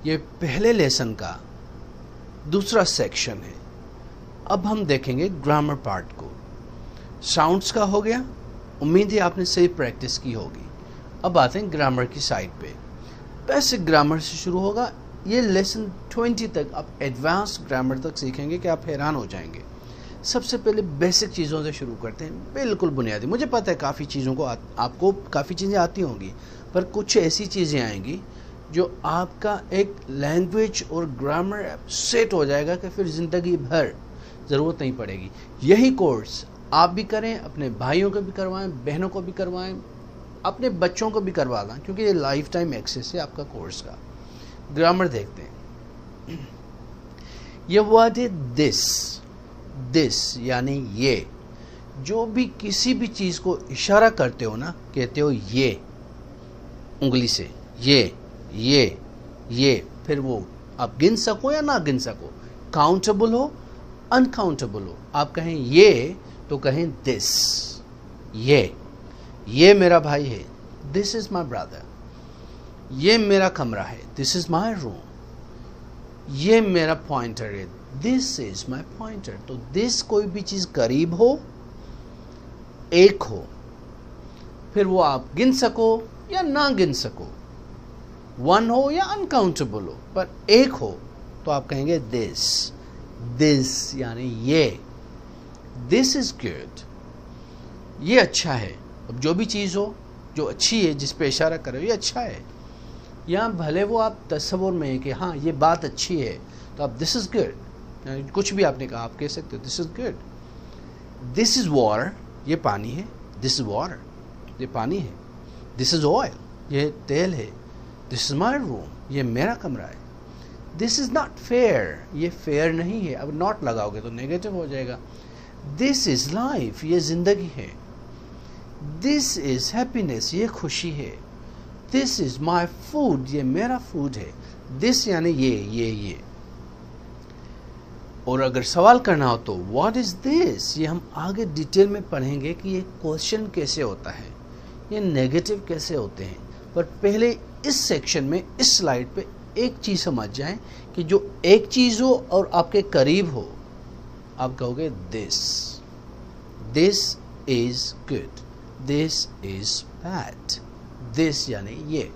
ये पहले लेसन का दूसरा सेक्शन है। अब हम देखेंगे ग्रामर पार्ट को। साउंड्स का हो गया, उम्मीद है आपने सही प्रैक्टिस की होगी। अब आते हैं ग्रामर की साइड पे। बेसिक ग्रामर से शुरू होगा। ये लेसन 20 तक आप एडवांस ग्रामर तक सीखेंगे कि आप हैरान हो जाएंगे। सबसे पहले बेसिक चीज़ों से शुरू करते हैं, बिल्कुल बुनियादी। मुझे पता है काफ़ी चीज़ों को आपको काफ़ी चीज़ें आती होंगी, पर कुछ ऐसी चीज़ें आएंगी जो आपका एक लैंग्वेज और ग्रामर सेट हो जाएगा कि फिर ज़िंदगी भर ज़रूरत नहीं पड़ेगी। यही कोर्स आप भी करें, अपने भाइयों को भी करवाएं, बहनों को भी करवाएं, अपने बच्चों को भी करवा दें, क्योंकि ये लाइफ टाइम एक्सेस है आपका कोर्स का। ग्रामर देखते हैं। ये वर्ड है दिस यानी ये। जो भी किसी भी चीज़ को इशारा करते हो ना, कहते हो ये उंगली से, ये फिर वो आप गिन सको या ना गिन सको, काउंटेबल हो अनकाउंटेबल हो, आप कहें ये तो कहें दिस। ये मेरा भाई है, दिस इज माई ब्रदर। ये मेरा कमरा है, दिस इज माई रूम। ये मेरा पॉइंटर है, दिस इज माई पॉइंटर। तो दिस कोई भी चीज करीब हो, एक हो, फिर वो आप गिन सको या ना गिन सको, वन हो या अनकाउंटेबल हो, पर एक हो, तो आप कहेंगे दिस यानी ये। दिस इज गुड, ये अच्छा है। अब जो भी चीज़ हो जो अच्छी है, जिस पे इशारा कर रहे हो, ये अच्छा है। या भले वो आप तस्वुर में है कि हाँ ये बात अच्छी है, तो आप दिस इज गुड, कुछ भी आपने कहा आप कह सकते हो this is good. This is water, ये पानी है, दिस इज वाटर, ये पानी है। दिस इज ऑयल, ये तेल है। दिस इज माई रूम, ये मेरा कमरा है। दिस इज नॉट फेयर, ये फेयर नहीं है। अब नॉट लगाओगे तो नेगेटिव हो जाएगा। दिस इज लाइफ, ये जिंदगी है। दिस इज हैप्पीनेस, ये खुशी है। दिस इज माई फूड, ये मेरा फूड है। दिस यानी ये। और अगर सवाल करना हो तो व्हाट इज दिस, ये हम आगे डिटेल में पढ़ेंगे कि ये क्वेश्चन कैसे होता है, ये नेगेटिव कैसे होते हैं। पर पहले इस सेक्शन में, इस स्लाइड पे एक चीज समझ जाएं कि जो एक चीज हो और आपके करीब हो, आप कहोगे this is good, this is bad. This यानी ये।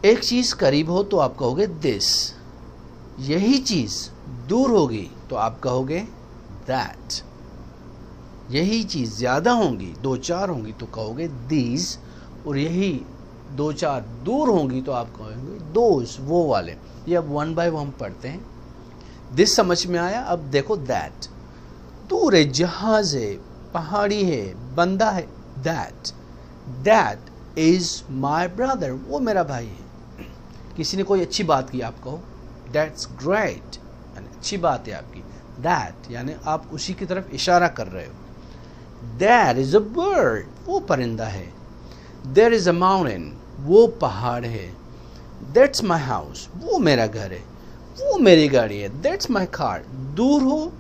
एक चीज करीब हो तो आप कहोगे दिस, यही चीज दूर होगी तो आप कहोगे दैट। यही चीज ज्यादा होंगी, 2-4 होंगी तो कहोगे दीज, और यही 2-4 दूर होंगी तो आप कहोगे दोज, वो वाले। ये अब 1 by 1 पढ़ते हैं। दिस समझ में आया। अब देखो दैट, दूर है, जहाज है, पहाड़ी है, बंदा है। दैट इज माई ब्रदर, वो मेरा भाई है। किसी ने कोई अच्छी बात की, आप कहो दैट्स ग्रेट, अच्छी बात है आपकी। दैट यानी आप उसी की तरफ इशारा कर रहे हो। देयर इज अ बर्ड, वो परिंदा है। देयर इज अ माउंटेन, वो पहाड़ है। दैट्स माई हाउस, वो मेरा घर है, वो मेरी गाड़ी है। दैट्स माई कार, दूर हो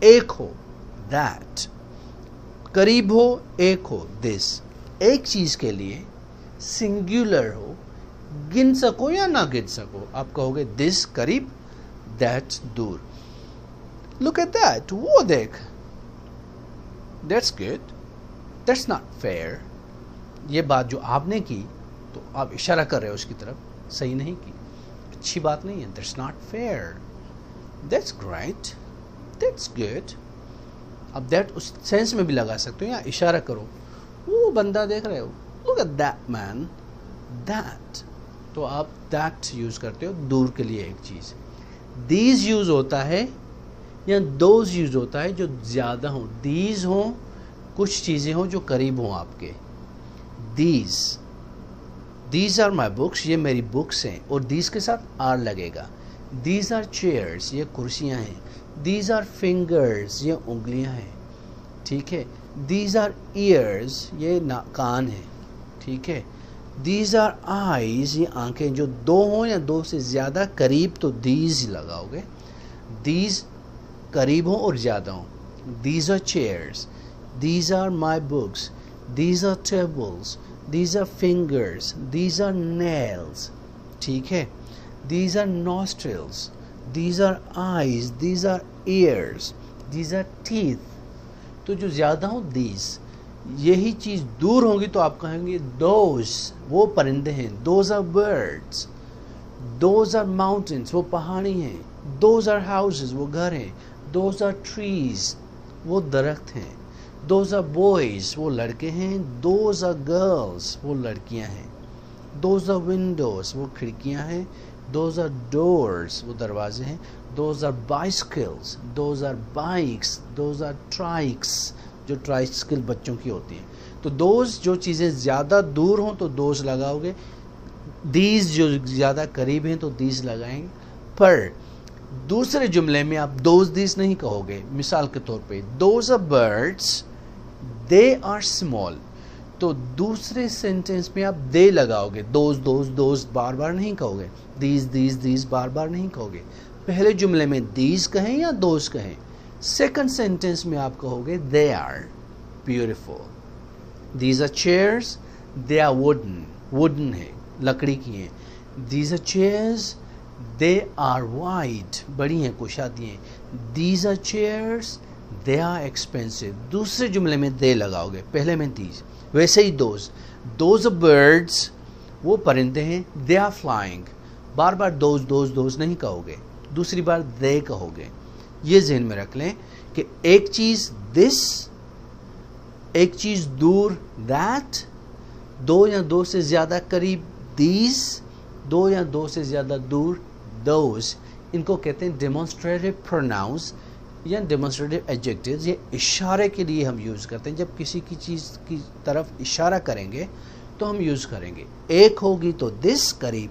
एक हो, दैट। करीब हो एक हो, दिस। एक चीज के लिए सिंगुलर हो, गिन सको या ना गिन सको, आप कहोगे दिस करीब, दैट दूर। लुक एट दैट, वो देख, that's good, that's not fair. ये बात जो आपने की तो आप इशारा कर रहे हो उसकी तरफ, सही नहीं की, अच्छी बात नहीं है। That's not fair, that's great, that's good. अब दैट उस सेंस में भी लगा सकते हो या इशारा करो, वो बंदा देख रहे हो, look at that man, that. तो आप दैट यूज करते हो दूर के लिए एक चीज। दीज यूज होता है या दोज यूज होता है जो ज्यादा हो। दीज हो, कुछ चीजें हो जो करीब हो आपके। दीज आर माई बुक्स, ये मेरी बुक्स हैं, और दीज के साथ आर लगेगा। दीज आर चेयर्स, ये कुर्सियां हैं। दीज आर फिंगर्स, ये उंगलियां हैं, ठीक है। दीज आर ईयर्स, ये कान है, ठीक है। दीज आर आईज, ये आंखें। जो दो हों या दो से ज्यादा करीब तो दीज लगाओगे। दीज करीब हो और ज्यादा हो। These are chairs, these are my books, these are tables, these are fingers, these are nails, ठीक है। these are nostrils, these are eyes, these are ears, these are teeth. तो जो ज़्यादा हो these, यही चीज़ दूर होगी तो आप कहेंगे those, वो परिंदे हैं, those are birds, those are mountains, वो पहाड़ी हैं, those are houses, वो घर हैं, those are trees, वो दरख्त हैं, those are boys, वो लड़के हैं, those are girls, वो लड़कियां हैं, those are windows, वो खिड़कियां हैं, those are doors, वो दरवाजे हैं, those are bicycles, those are bikes, those are trikes, जो ट्राइसिकल बच्चों की होती हैं. तो those जो चीज़ें ज़्यादा दूर हों तो those लगाओगे, these जो ज़्यादा करीब हैं तो these लगाएंगे. पर दूसरे जुमले में आप those these नहीं कहोगे. मिसाल के तौर पे those are birds, they are small. तो दूसरे सेंटेंस में आप they लगाओगे. those बार बार नहीं कहोगे. these बार बार नहीं कहोगे. पहले जुमले में these कहें या those कहें. सेकंड सेंटेंस में आप कहोगे they are beautiful. these are chairs, they are wooden है, लकड़ी की हैं. these are chairs, they are white, बड़ी हैं, कुशादी हैं. these are chairs, they are expensive. दूसरे जुमले में they लगाओगे, पहले में these. वैसे ही those are birds, वो परिंदे हैं, they are flying. Bar bar those नहीं कहोगे, दूसरी बार they कहोगे. ये ज़हन में रख लें कि एक चीज़ this, एक चीज़ दूर that, दो या दो से ज़्यादा करीब these, दो या दो से ज़्यादा दूर those. इनको कहते हैं डेमोन्स्ट्रेटिव प्रोनाउंस या डेमोन्स्ट्रेटिव एडजेक्टिव्स. ये इशारे के लिए हम यूज़ करते हैं. जब किसी की चीज़ की तरफ इशारा करेंगे तो हम यूज़ करेंगे. एक होगी तो this करीब,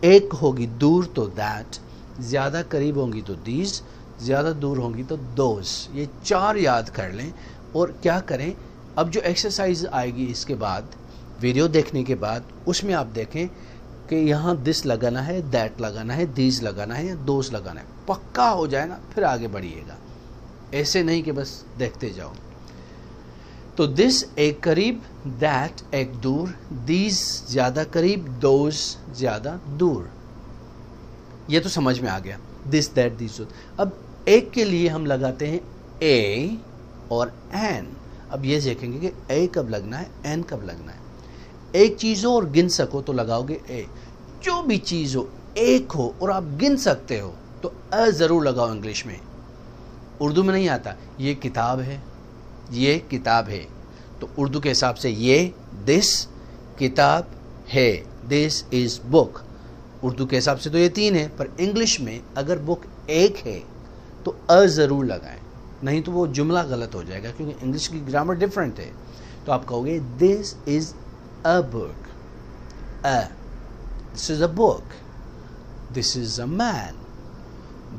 एक होगी दूर तो that, ज़्यादा करीब होंगी तो these, ज़्यादा दूर होंगी तो those. ये चार याद कर लें. और क्या करें, अब जो एक्सरसाइज आएगी इसके बाद, वीडियो देखने के बाद, उसमें आप देखें कि यहाँ this लगाना है, that लगाना है, these लगाना है या those लगाना है. पक्का हो जाए ना, फिर आगे बढ़िएगा. ऐसे नहीं कि बस देखते जाओ. तो this एक करीब, that एक दूर, these ज़्यादा करीब, those ज़्यादा दूर. ये तो समझ में आ गया. this, that, these. अब एक के लिए हम लगाते हैं a और an. अब ये देखेंगे कि a कब लगना है, n कब लगना है. एक चीज़ हो और गिन सको तो लगाओगे a. जो भी चीज़ हो, एक हो और आप गिन सकते हो तो अ ज़रूर लगाओ. इंग्लिश में, उर्दू में नहीं आता. ये किताब है, ये किताब है, तो उर्दू के हिसाब से ये दिस किताब है, दिस इज़ बुक. उर्दू के हिसाब से तो ये तीन है, पर इंग्लिश में अगर बुक एक है तो अ ज़रूर लगाएं, नहीं तो वो जुमला गलत हो जाएगा, क्योंकि इंग्लिश की ग्रामर डिफरेंट है. तो आप कहोगे this is a book, this is a book, this is a man,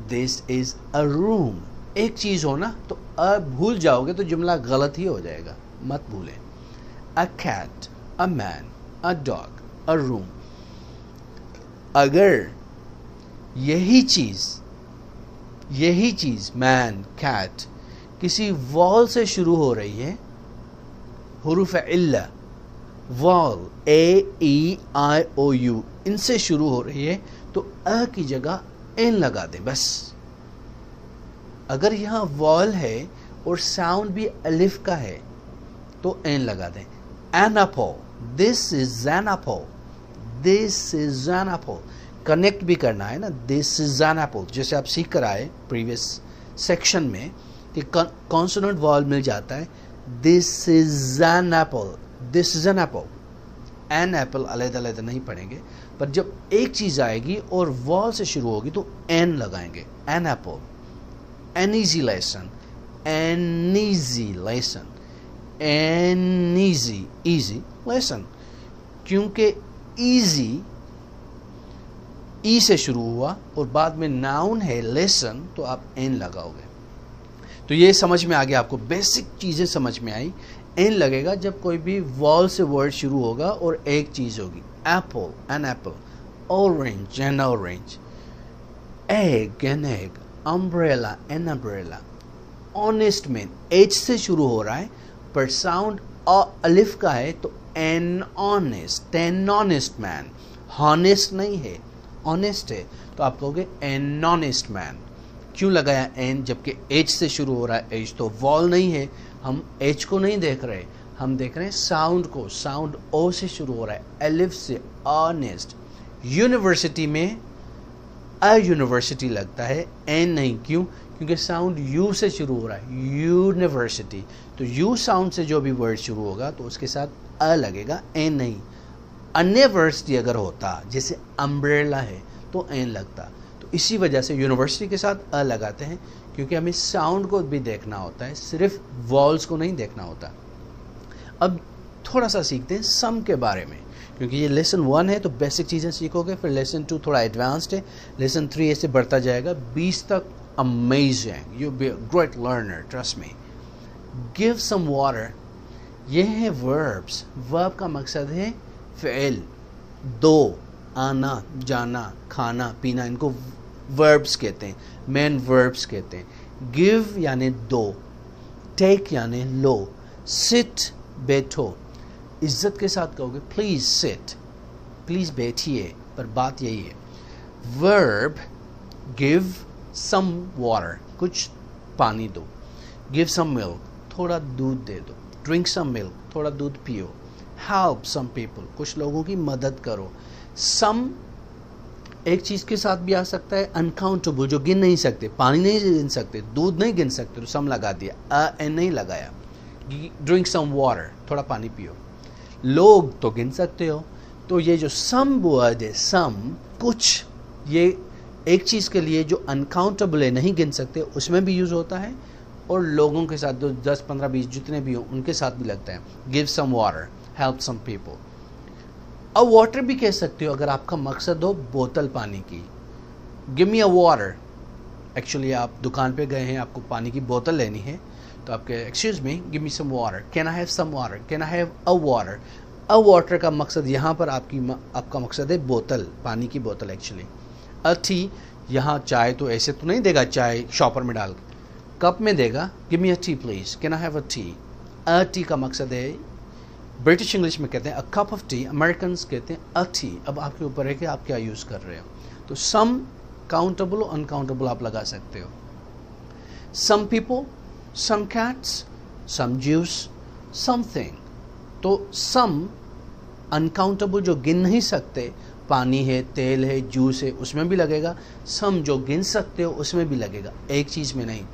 this is a room. एक चीज़ हो ना तो अ भूल जाओगे तो जुमला गलत ही हो जाएगा, मत भूलें. A cat, a man, a dog, a room. अगर यही चीज़ मैन, कैट किसी वॉल से शुरू हो रही है, हुरूफ इल्ला, वॉल AEIOU इनसे शुरू हो रही है, तो अ की जगह एन लगा दें बस. अगर यहाँ वॉल है और साउंड भी अलिफ का है तो एन लगा दें. An apple, this is an apple, this is an apple. Connect भी करना है ना, दिस इज एन एप्पल. जैसे आप सीख कर आए प्रीवियस सेक्शन में कि कॉन्सोनेंट वॉल मिल जाता है. This is an apple, this is an apple. An apple अलग-अलग नहीं पढ़ेंगे, पर जब एक चीज़ आएगी और वॉल से शुरू होगी तो एन लगाएंगे. An apple. An easy lesson, an easy lesson, an easy lesson. क्योंकि ईजी ई से शुरू हुआ और बाद में नाउन है लेसन, तो आप एन लगाओगे. तो ये समझ में आ गया आपको, बेसिक चीज़ें समझ में आई. एन लगेगा जब कोई भी वॉल से वर्ड शुरू होगा और एक चीज़ होगी. Apple, an apple. Orange, an orange. Egg, an egg. Umbrella, an umbrella. Honest man, H से शुरू हो रहा है पर साउंड अलिफ का है तो an honest, an honest man. Honest नहीं है, ऑनेस्ट है तो आप कहोगे एन ऑनेस्ट मैन। क्यों लगाया एन जबकि एच से शुरू हो रहा है? एच तो वॉल नहीं है, हम एच को नहीं देख रहे, हम देख रहे हैं साउंड को। साउंड ओ से शुरू हो रहा है, एलिफ से, ऑनेस्ट। यूनिवर्सिटी में अ यूनिवर्सिटी लगता है, एन नहीं। क्यों? क्योंकि साउंड यू से शुरू हो रहा है, यूनिवर्सिटी। तो यू साउंड से जो भी वर्ड शुरू होगा तो उसके साथ अ लगेगा, एन नहीं। अन्य वर्ड्स अगर होता जैसे अम्ब्रेला है तो एन लगता। तो इसी वजह से यूनिवर्सिटी के साथ अ लगाते हैं, क्योंकि हमें साउंड को भी देखना होता है, सिर्फ वॉल्स को नहीं देखना होता। अब थोड़ा सा सीखते हैं सम के बारे में, क्योंकि ये लेसन 1 है तो बेसिक चीज़ें सीखोगे, फिर लेसन 2 थोड़ा एडवांस्ड है, लेसन 3 ऐसे बढ़ता जाएगा 20 तक। Amazing, you be a great learner, trust me. Give some water, ये है वर्ब्स। वर्ब का मकसद है फ़िल, दो, आना, जाना, खाना, पीना, इनको वर्ब्स कहते हैं, मेन वर्ब्स कहते हैं। गिव यानी दो, टेक यानी लो, सिट बैठो। इज्जत के साथ कहोगे प्लीज सिट, प्लीज बैठिए, पर बात यही है। वर्ब गिव सम वाटर, कुछ पानी दो। गिव सम मिल्क, थोड़ा दूध दे दो। ड्रिंक सम मिल्क, थोड़ा दूध पियो। हेल्प सम पीपल, कुछ लोगों की मदद करो। सम एक चीज़ के साथ भी आ सकता है, अनकाउंटेबल, जो गिन नहीं सकते, पानी नहीं गिन सकते, दूध नहीं गिन सकते, तो सम लगा दिया, अ एन नहीं लगाया। ड्रिंक सम वाटर, थोड़ा पानी पियो। लोग तो गिन सकते हो, तो ये जो सम वर्ड है, सम कुछ, ये एक चीज़ के लिए जो अनकाउंटेबल है, नहीं गिन सकते, उसमें भी यूज़ होता है, और लोगों के साथ जो 10, 15, 20 जितने भी हो उनके साथ भी लगता है। Give some water, help some people. अब वाटर भी कह सकते हो अगर आपका मकसद हो बोतल पानी की। गिव मी अ वाटर, एक्चुअली आप दुकान पे गए हैं, आपको पानी की बोतल लेनी है, तो आपके excuse me, give me some water, can I have some water, can I have a water. A water का मकसद यहाँ पर आपका मकसद है बोतल, पानी की बोतल एक्चुअली। अ टी, यहाँ चाय तो ऐसे तो नहीं देगा, चाय शॉपर में डाल के, कप में देगा। Give me a T please, can I have a T. A T का मकसद है, ब्रिटिश इंग्लिश में कहते हैं a cup of T, American कहते हैं अ टी। अब आपके ऊपर है कि आप क्या यूज़ कर रहे हो। तो सम काउंटेबल और अनकाउंटेबल आप लगा सकते हो। सम पीपल, सम कैट्स, सम ज्यूस, समथिंग। तो सम अनकाउंटेबल, जो गिन नहीं सकते, पानी है, तेल है, जूस है, उसमें भी लगेगा। सम जो गिन सकते हो उसमें भी लगेगा, एक चीज़ में नहीं।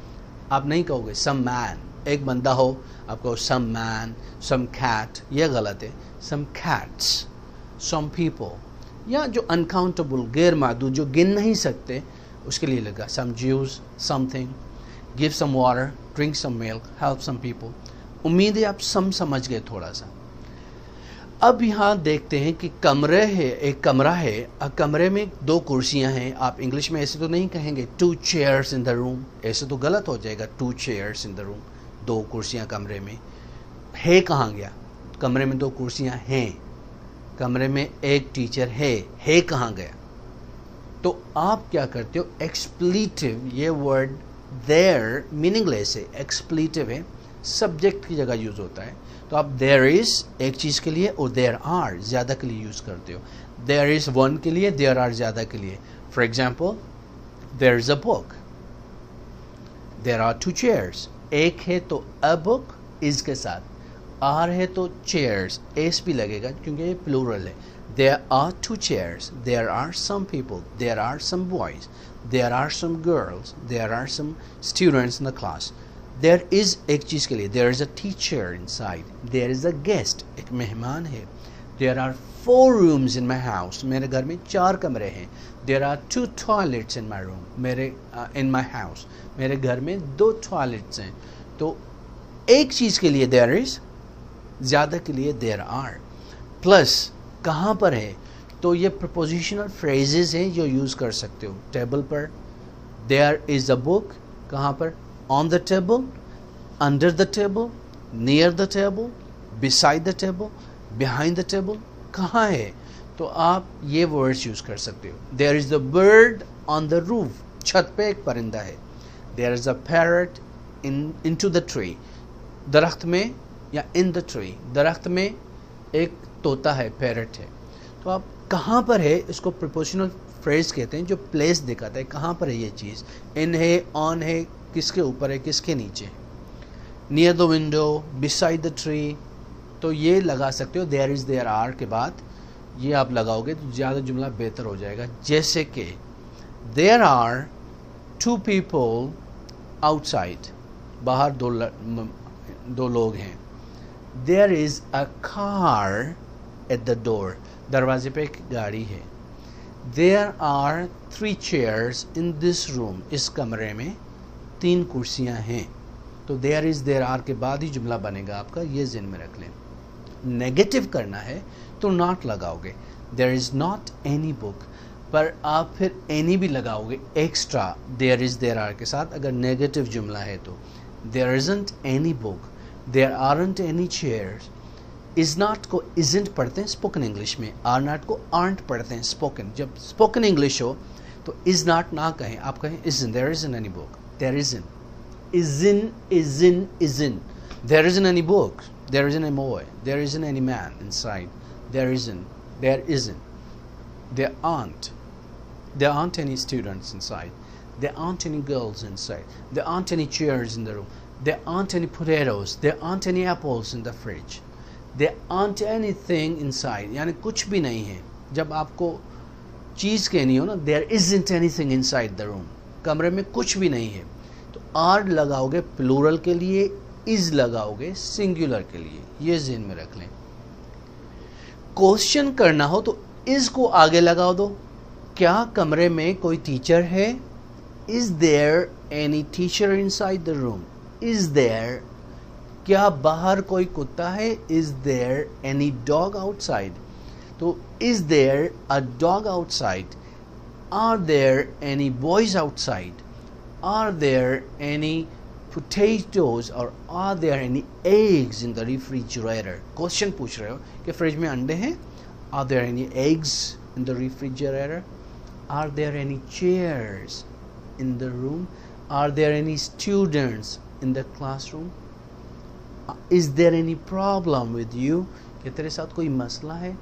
आप नहीं कहोगे सम मैन, एक बंदा हो आप कहो सम मैन, सम कैट, यह गलत है। Some cats, some people. या जो अनकाउंटेबल, गैर मादूद, जो गिन नहीं सकते, उसके लिए लगा some juice, something. Give some water, drink some milk, help some people. उम्मीद है आप सम समझ गए थोड़ा सा। अब यहाँ देखते हैं कि कमरे है, एक कमरा है, कमरे में 2 कुर्सियाँ हैं। आप इंग्लिश में ऐसे तो नहीं कहेंगे 2 चेयर्स इन द रूम, ऐसे तो गलत हो जाएगा। 2 चेयर्स इन द रूम, 2 कुर्सियाँ कमरे में। है कहाँ गया? कमरे में 2 कुर्सियाँ हैं, कमरे में एक टीचर है कहाँ गया? तो आप क्या करते हो, एक्सप्लीटिव, ये वर्ड देयर मीनिंगलेस है, एक्सप्लीटिव है, सब्जेक्ट की जगह यूज़ होता है। तो आप देयर इज़ एक चीज़ के लिए और देयर आर ज़्यादा के लिए यूज़ करते हो। देयर इज़ 1 के लिए, देयर आर ज़्यादा के लिए। For example, there is a book, there are 2 chairs. एक है तो अ बुक इज़ के साथ, आर है तो चेयर्स, एस भी लगेगा क्योंकि ये प्लूरल है। There are 2 chairs, there are some people, there are some boys, there are some girls, there are some students in the class. There is एक चीज़ के लिए, there is a teacher inside, there is a guest, एक मेहमान है। There are 4 rooms in my house, मेरे घर में 4 कमरे हैं। There are 2 toilets in my room, in my house, मेरे घर में 2 टॉयलेट्स हैं। तो एक चीज़ के लिए देयर इज़, ज़्यादा के लिए देयर आर। प्लस कहाँ पर है, तो ये प्रपोजिशनल फ्रेजेस हैं जो यूज़ कर सकते हो। टेबल पर, देयर इज़ अ बुक, कहाँ पर, on the table, under the table, near the table, beside the table, behind the table, कहाँ है, तो आप ये वर्ड्स यूज़ कर सकते हो। There is the bird on the roof, छत पे एक परिंदा है। There is a parrot into the tree, दरख्त में, या इन द ट्री, दरख्त में एक तोता है, पैरट है। तो आप कहाँ पर है, इसको प्रीपोजिशनल फ्रेज कहते हैं जो प्लेस दिखाता है, कहाँ पर है ये चीज़, इन है, ऑन है, किसके ऊपर है, किसके नीचे, near the window, beside the tree. तो ये लगा सकते हो देयर इज़ देयर आर के बाद, ये आप लगाओगे तो ज़्यादा जुमला बेहतर हो जाएगा। जैसे कि देयर आर 2 people आउटसाइड, बाहर दो लोग हैं। There is a car at the door, दरवाजे पे एक गाड़ी है। There are 3 chairs in this room, इस कमरे में 3 कुर्सियां हैं। तो देयर इज़ देयर आर के बाद ही जुमला बनेगा आपका, ये ज़हन में रख लें। नेगेटिव करना है तो नॉट लगाओगे, there is not any book, पर आप फिर एनी भी लगाओगे extra there is there are के साथ अगर नेगेटिव जुमला है तो। There isn't any book, there aren't any chairs. Is not को इज़ंट पढ़ते हैं स्पोकन इंग्लिश में, आर नॉट को आर्ट पढ़ते हैं स्पोकन। जब स्पोकन इंग्लिश हो तो इज़ नॉट ना कहें, आप कहें isn't, there isn't any book, there isn't, isn't, isn't, isn't, there isn't any book, there isn't a boy, there isn't any man inside, there isn't, there aren't any students inside, there aren't any girls inside, there aren't any chairs in the room, there aren't any potatoes, there aren't any apples in the fridge, there aren't anything inside, यानी कुछ भी नहीं है। जब आपको चीज़ कहनी हो ना, there isn't anything inside the room, कमरे में कुछ भी नहीं है, तो आर लगाओगे प्लूरल के लिए, इज लगाओगे सिंगुलर के लिए, ये ज़हन में रख लें। क्वेश्चन करना हो तो इज को आगे लगा दो, क्या कमरे में कोई टीचर है, is there any teacher inside the room, is there, क्या बाहर कोई कुत्ता है, is there any dog outside, तो is there a dog outside, are there any boys outside, are there any potatoes or are there any eggs in the refrigerator। Question पूछ रहे हो कि फ्रिज में अंडे हैं, are there any eggs in the refrigerator, are there any chairs in the room, are there any students in the classroom, is there any problem with you, क्या तेरे साथ कोई मसला है,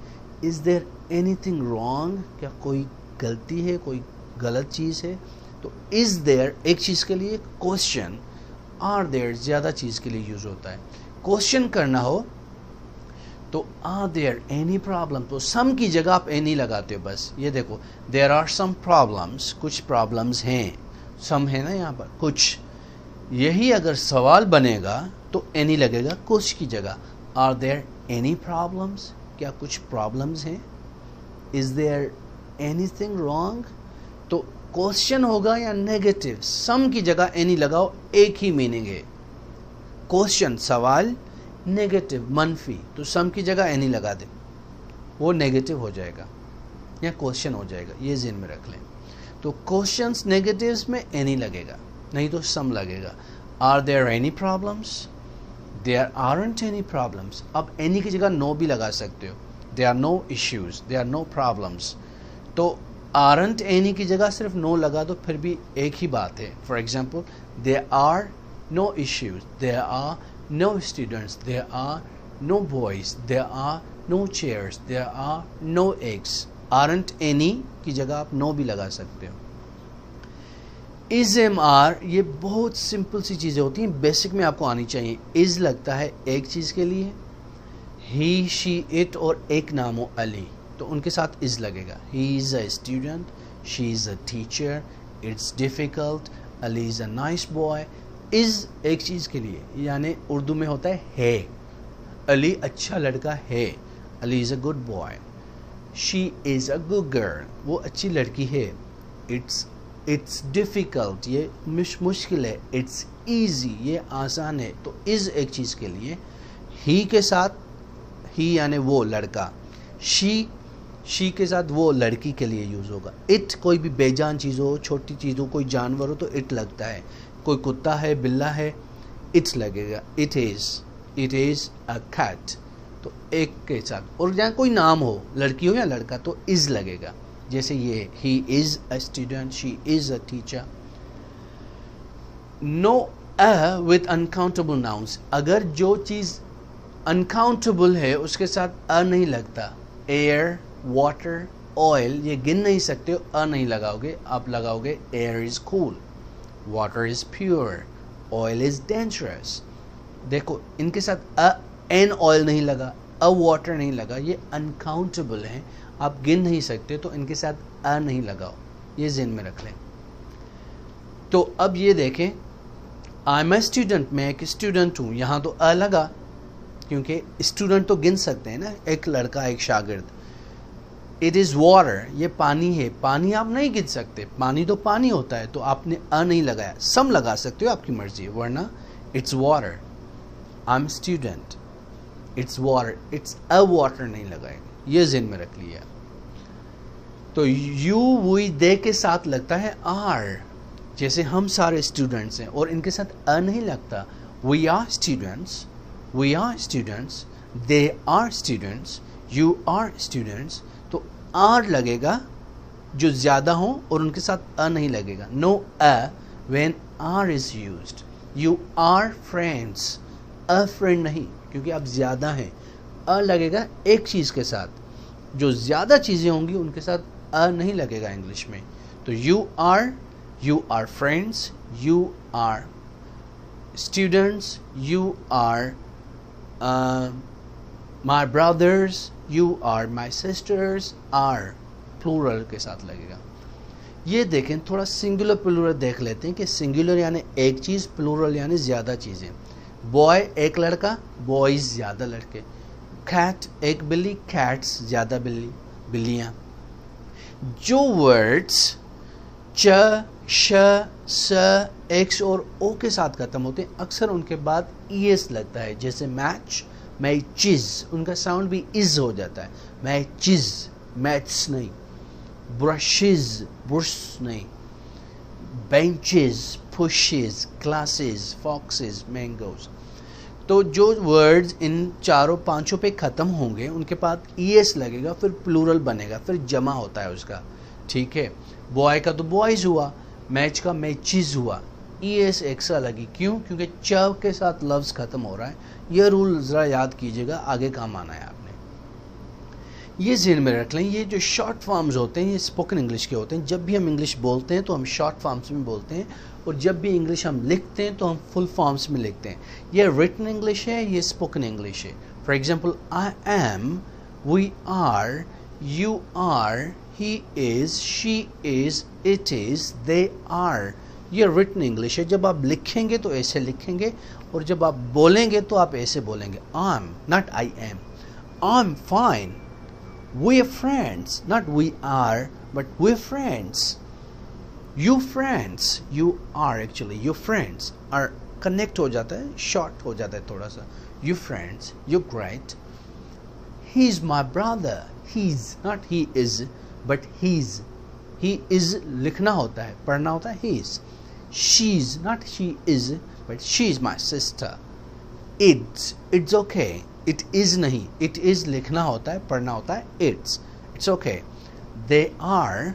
is there anything wrong, क्या कोई गलती है, कोई गलत चीज़ है। तो is there एक चीज़ के लिए, क्वेश्चन आर देयर ज़्यादा चीज़ के लिए यूज़ होता है। क्वेश्चन करना हो तो आर देयर एनी प्रॉब्लम, तो सम की जगह आप एनी लगाते हो बस। ये देखो देयर आर सम प्रॉब्लम्स, कुछ प्रॉब्लम्स हैं, सम है ना यहाँ पर कुछ, यही अगर सवाल बनेगा तो एनी लगेगा कुछ की जगह। आर देयर एनी प्रॉब्लम्स, क्या कुछ प्रॉब्लम्स हैं, इज़ देयर एनीथिंग रॉन्ग, तो क्वेश्चन होगा या नेगेटिव, सम की जगह एनी लगाओ, एक ही मीनिंग है। क्वेश्चन सवाल, नेगेटिव मनफी, तो सम की जगह एनी लगा दे, वो नेगेटिव हो जाएगा या क्वेश्चन हो जाएगा, ये ज़हन में रख लें। तो क्वेश्चंस नेगेटिव्स में एनी लगेगा, नहीं तो सम लगेगा। Are there any problems, there aren't any problems, अब एनी की जगह नो भी लगा सकते हो, there are no issues, there are no problems. तो आरंट एनी की जगह सिर्फ नो लगा दो, फिर भी एक ही बात है। For example there are no issues, there are no students, there are no boys, there are no chairs, there are no eggs. Aren't any की जगह आप नो भी लगा सकते हो। इज एम आर, ये बहुत सिंपल सी चीज़ें होती हैं, बेसिक में आपको आनी चाहिए। इज लगता है एक चीज़ के लिए, ही शी इट और एक नाम हो अली, तो उनके साथ इज़ लगेगा। ही is a student, she is a teacher, it's difficult, Ali is a nice boy. Is एक चीज़ के लिए, यानी उर्दू में होता है, अली अच्छा लड़का है, Ali is a good boy. She is a good girl, वो अच्छी लड़की है। इट्स डिफ़िकल्ट, ये मुश्किल है। इट्स ईजी, ये आसान है। तो इज़ एक चीज़ के लिए, ही के साथ, ही यानी वो लड़का, शी के साथ वो लड़की के लिए यूज़ होगा। इट कोई भी बेजान चीज़ हो, छोटी चीज़ हो, कोई जानवर हो तो इट लगता है। कोई कुत्ता है, बिल्ला है, इट्स लगेगा। इट इज़ अ कैट, तो एक के साथ। और जहाँ कोई नाम हो, लड़की हो या लड़का, तो इज़ लगेगा। जैसे ये, he is a student, she is a teacher. No a with uncountable nouns, अगर जो चीज़ अनकाउंटेबल है उसके साथ अ नहीं लगता। एयर, वाटर, ऑयल, ये गिन नहीं सकते हो, अ नहीं लगाओगे, आप लगाओगे air is cool, water is pure, oil is dangerous. देखो इनके साथ अ एन ऑयल नहीं लगा, अ वाटर नहीं लगा, ये अनकाउंटेबल हैं, आप गिन नहीं सकते, तो इनके साथ अ नहीं लगाओ, ये ज़हन में रख लें। तो अब ये देखें, आई एम ए स्टूडेंट, मैं एक स्टूडेंट हूँ, यहाँ तो अ लगा क्योंकि स्टूडेंट तो गिन सकते हैं ना, एक लड़का एक शागिर्द। इट इज़ वाटर, ये पानी है, पानी आप नहीं गिन सकते, पानी तो पानी होता है, तो आपने अ नहीं लगाया, सम लगा सकते हो, आपकी मर्जी है, वरना it's water, I am student, it's water, it's a water नहीं लगाएंगे, ये ज़हन में रख लिया। तो यू वी दे के साथ लगता है आर, जैसे हम सारे स्टूडेंट्स हैं और इनके साथ अ नहीं लगता। We are students, we are students, they are students, you are students, तो आर लगेगा जो ज़्यादा हो और उनके साथ अ नहीं लगेगा। No a when are is used. You are friends, a friend नहीं, क्योंकि आप ज़्यादा हैं, अ लगेगा एक चीज़ के साथ, जो ज़्यादा चीज़ें होंगी उनके साथ अ नहीं लगेगा इंग्लिश में। तो you are friends, you are students, you are my brothers, you are my sisters, are plural के साथ लगेगा। ये देखें, थोड़ा सिंगुलर प्लूरल देख लेते हैं कि सिंगुलर यानी एक चीज़, प्लूरल यानी ज़्यादा चीज़ें। बॉय एक लड़का, बॉयज़ ज़्यादा लड़के। कैट एक बिल्ली, कैट्स ज़्यादा बिल्लियाँ। जो वर्ड्स च, श, स, एक्स और ओ के साथ खत्म होते हैं, अक्सर उनके बाद ईएस लगता है, जैसे मैच, मैचिज, उनका साउंड भी इज हो जाता है, मैचिज, मैथ्स नहीं। ब्रशेज, ब्रश नहीं। Benches, pushes, classes, foxes, mangoes. तो जो वर्ड्स इन चारों पांचों पे ख़त्म होंगे उनके बाद ईएस लगेगा, फिर प्लूरल बनेगा, फिर जमा होता है उसका, ठीक है। बॉय का तो बॉयज़ हुआ, मैच का मैचिज हुआ, ईएस एक्स्ट्रा लगी, क्यों? क्योंकि च के साथ लफ्ज़ ख़त्म हो रहा है। यह रूल ज़रा याद कीजिएगा, आगे काम आना है आपने, ये ज़हन में रख लें। ये जो शॉर्ट फॉर्म्स होते हैं ये स्पोकन इंग्लिश के होते हैं। जब भी हम इंग्लिश बोलते हैं तो हम शॉर्ट फॉर्म्स में बोलते हैं, और जब भी इंग्लिश हम लिखते हैं तो हम फुल फॉर्म्स में लिखते हैं। ये रिटन इंग्लिश है, ये स्पोकन इंग्लिश है। For example, I am, we are, you are, he is, she is, it is, they are. ये रिटन इंग्लिश है। जब आप लिखेंगे तो ऐसे लिखेंगे, और जब आप बोलेंगे तो आप ऐसे बोलेंगे, I am, not I am. I am fine, we are friends, not we are, but we're friends. You friends, you are actually, your friends are connect हो जाता है, short हो जाता है थोड़ा सा। You friends, you're great. He's my brother. He's, not he is, but he's. He is लिखना होता है, पढ़ना होता है he's. She's, not she is, but she's my sister. It's okay. It is नहीं, इट इज़ लिखना होता है, पढ़ना होता है it's okay. They are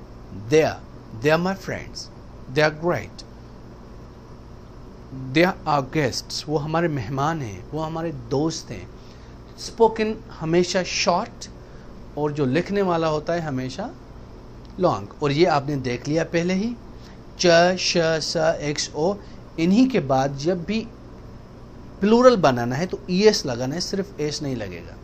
my friends, they are great, they are guests, वो हमारे मेहमान हैं, वो हमारे दोस्त हैं। स्पोकन हमेशा शॉर्ट, और जो लिखने वाला होता है हमेशा लॉन्ग। और ये आपने देख लिया पहले ही, च, श, स, एक्स, ओ, इन्हीं के बाद जब भी प्लूरल बनाना है तो ईएस लगाना है, सिर्फ एस नहीं लगेगा।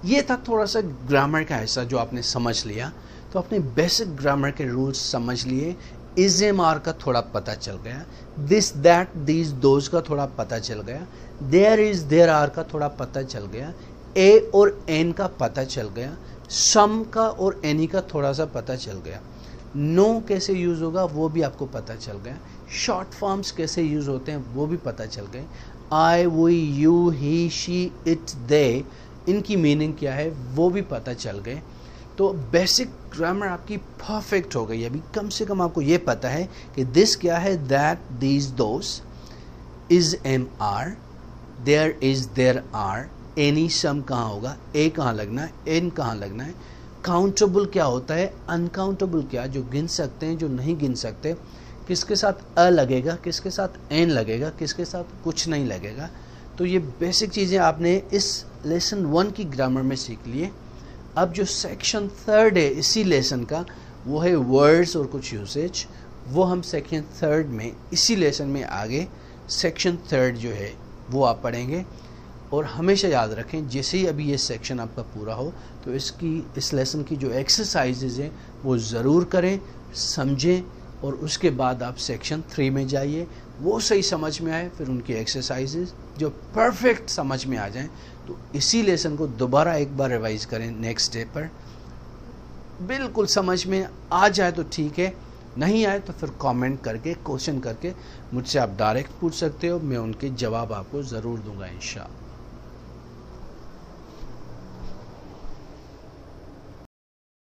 ये था थोड़ा सा ग्रामर का हिस्सा जो आपने समझ लिया। तो अपने बेसिक ग्रामर के रूल्स समझ लिए, इज एम आर का थोड़ा पता चल गया, दिस दैट दीज दोज का थोड़ा पता चल गया, देयर इज देयर आर का थोड़ा पता चल गया, ए और एन का पता चल गया, सम का और एनी का थोड़ा सा पता चल गया, नो कैसे यूज़ होगा वो भी आपको पता चल गया, शॉर्ट फॉर्म्स कैसे यूज़ होते हैं वो भी पता चल गए, I, we, you, he, she, it, they, इनकी मीनिंग क्या है वो भी पता चल गए। तो बेसिक ग्रामर आपकी परफेक्ट हो गई। अभी कम से कम आपको ये पता है कि दिस क्या है, that, these, those, is, am, are, there is, there are, any, some कहाँ होगा, ए कहाँ लगना है, एन कहाँ लगना है, काउंटेबल क्या होता है, अनकाउंटेबल क्या, जो गिन सकते हैं, जो नहीं गिन सकते, किसके साथ अ लगेगा, किसके साथ एन लगेगा, किसके साथ कुछ नहीं लगेगा। तो ये बेसिक चीज़ें आपने इस लेसन 1 की ग्रामर में सीख लिए। अब जो सेक्शन 3 है इसी लेसन का, वो है वर्ड्स और कुछ यूसेज। वो हम सेक्शन 3 में इसी लेसन में आगे सेक्शन 3 जो है वो आप पढ़ेंगे। और हमेशा याद रखें, जैसे ही अभी ये सेक्शन आपका पूरा हो तो इस लेसन की जो एक्सरसाइजेज हैं वो ज़रूर करें, समझें, और उसके बाद आप सेक्शन 3 में जाइए। वो सही समझ में आए, फिर उनकी एक्सरसाइजेज जो परफेक्ट समझ में आ जाएं, तो इसी लेसन को दोबारा एक बार रिवाइज करें नेक्स्ट डे पर। बिल्कुल समझ में आ जाए तो ठीक है, नहीं आए तो फिर कमेंट करके, क्वेश्चन करके मुझसे आप डायरेक्ट पूछ सकते हो, मैं उनके जवाब आपको ज़रूर दूंगा इंशाअल्लाह।